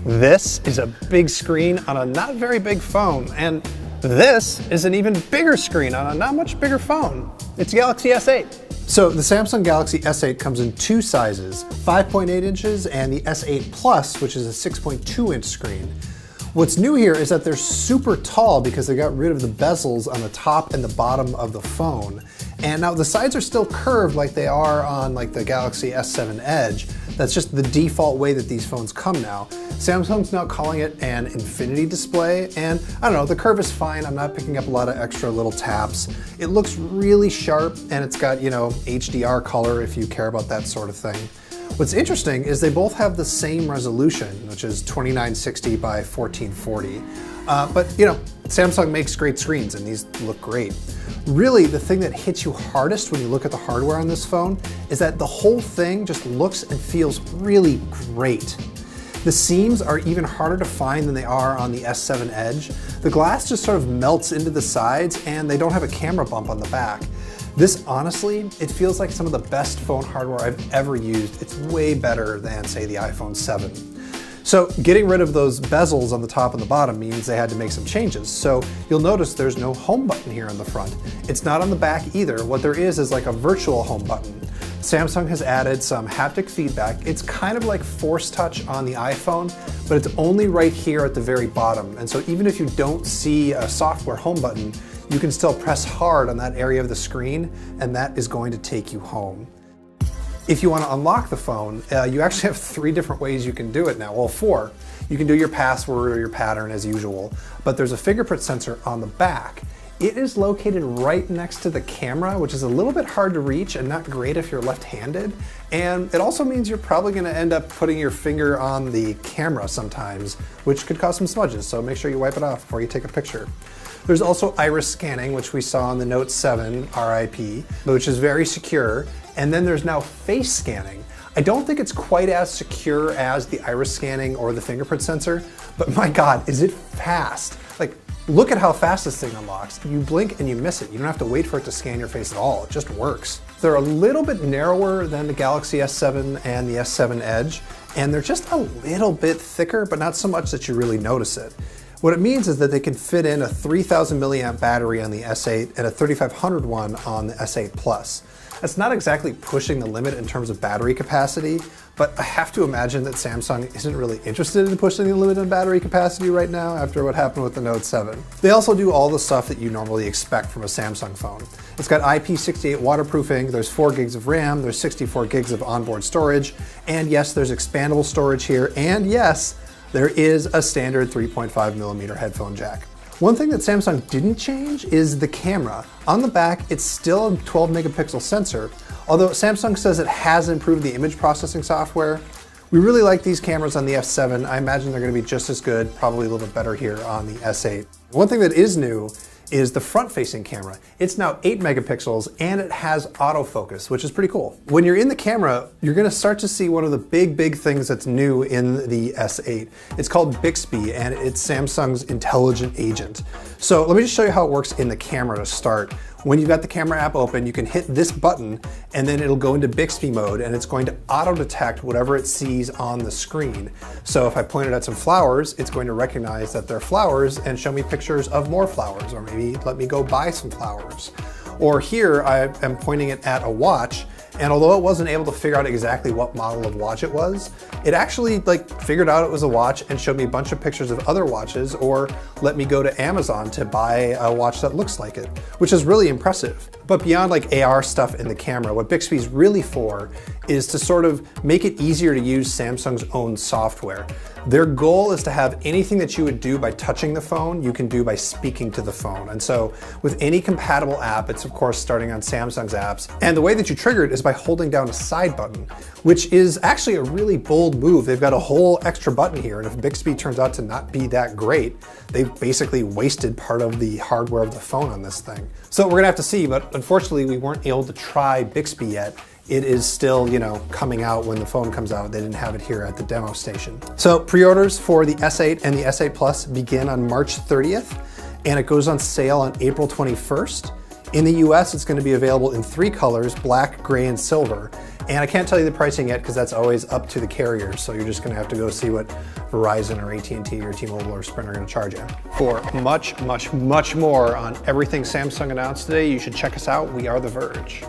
This is a big screen on a not very big phone, and this is an even bigger screen on a not much bigger phone. It's Galaxy S8. So the Samsung Galaxy S8 comes in two sizes, 5.8 inches and the S8 Plus, which is a 6.2 inch screen. What's new here is that they're super tall because they got rid of the bezels on the top and the bottom of the phone. And now the sides are still curved like they are on like the Galaxy S7 Edge. That's just the default way that these phones come now. Samsung's now calling it an infinity display, and I don't know, the curve is fine. I'm not picking up a lot of extra little taps. It looks really sharp, and it's got, you know, HDR color if you care about that sort of thing. What's interesting is they both have the same resolution, which is 2960 by 1440. But you know, Samsung makes great screens and these look great. Really, the thing that hits you hardest when you look at the hardware on this phone is that the whole thing just looks and feels really great. The seams are even harder to find than they are on the S7 Edge. The glass just sort of melts into the sides and they don't have a camera bump on the back. This, honestly, it feels like some of the best phone hardware I've ever used. It's way better than, say, the iPhone 7. So getting rid of those bezels on the top and the bottom means they had to make some changes. So you'll notice there's no home button here on the front. It's not on the back either. What there is like a virtual home button. Samsung has added some haptic feedback. It's kind of like Force Touch on the iPhone, but it's only right here at the very bottom. And so even if you don't see a software home button, you can still press hard on that area of the screen, and that is going to take you home. If you want to unlock the phone, you actually have 3 different ways you can do it now. Well, 4. You can do your password or your pattern as usual, but there's a fingerprint sensor on the back. It is located right next to the camera, which is a little bit hard to reach and not great if you're left-handed. And it also means you're probably going to end up putting your finger on the camera sometimes, which could cause some smudges, so make sure you wipe it off before you take a picture. There's also iris scanning, which we saw on the Note 7 RIP, which is very secure. And then there's now face scanning. I don't think it's quite as secure as the iris scanning or the fingerprint sensor, but my God, is it fast. Like, look at how fast this thing unlocks. You blink and you miss it. You don't have to wait for it to scan your face at all. It just works. They're a little bit narrower than the Galaxy S7 and the S7 Edge, and they're just a little bit thicker, but not so much that you really notice it. What it means is that they can fit in a 3000 milliamp battery on the S8 and a 3500 one on the S8 Plus. That's not exactly pushing the limit in terms of battery capacity, but I have to imagine that Samsung isn't really interested in pushing the limit in battery capacity right now after what happened with the Note 7. They also do all the stuff that you normally expect from a Samsung phone. It's got IP68 waterproofing, there's 4 gigs of RAM, there's 64 gigs of onboard storage, and yes, there's expandable storage here, and yes, there is a standard 3.5mm headphone jack. One thing that Samsung didn't change is the camera. On the back, it's still a 12 megapixel sensor, although Samsung says it has improved the image processing software. We really like these cameras on the S7. I imagine they're going to be just as good, probably a little bit better here on the S8. One thing that is new is the front-facing camera. It's now 8 megapixels and it has autofocus, which is pretty cool. When you're in the camera, you're gonna start to see one of the big things that's new in the S8. It's called Bixby and it's Samsung's intelligent agent. So let me just show you how it works in the camera to start. When you've got the camera app open, you can hit this button and then it'll go into Bixby mode and it's going to auto-detect whatever it sees on the screen. So if I pointed at some flowers, it's going to recognize that they're flowers and show me pictures of more flowers, or maybe let me go buy some flowers. Or here I am pointing it at a watch, and although it wasn't able to figure out exactly what model of watch it was, it actually figured out it was a watch and showed me a bunch of pictures of other watches, or let me go to Amazon to buy a watch that looks like it, which is really impressive. But beyond AR stuff in the camera, what Bixby's really for is to sort of make it easier to use Samsung's own software. Their goal is to have anything that you would do by touching the phone, you can do by speaking to the phone. And so with any compatible app, it's of course starting on Samsung's apps. And the way that you trigger it is by holding down a side button, which is actually a really bold move. They've got a whole extra button here. And if Bixby turns out to not be that great, they've basically wasted part of the hardware of the phone on this thing. So we're gonna have to see, but unfortunately we weren't able to try Bixby yet. It is still, coming out when the phone comes out. They didn't have it here at the demo station. So pre-orders for the S8 and the S8 Plus begin on March 30th, and it goes on sale on April 21st. In the US, it's going to be available in 3 colors, black, gray, and silver. And I can't tell you the pricing yet because that's always up to the carrier. So you're just going to have to go see what Verizon or AT&T or T-Mobile or Sprint are going to charge you. For much, much, much more on everything Samsung announced today, you should check us out. We are The Verge.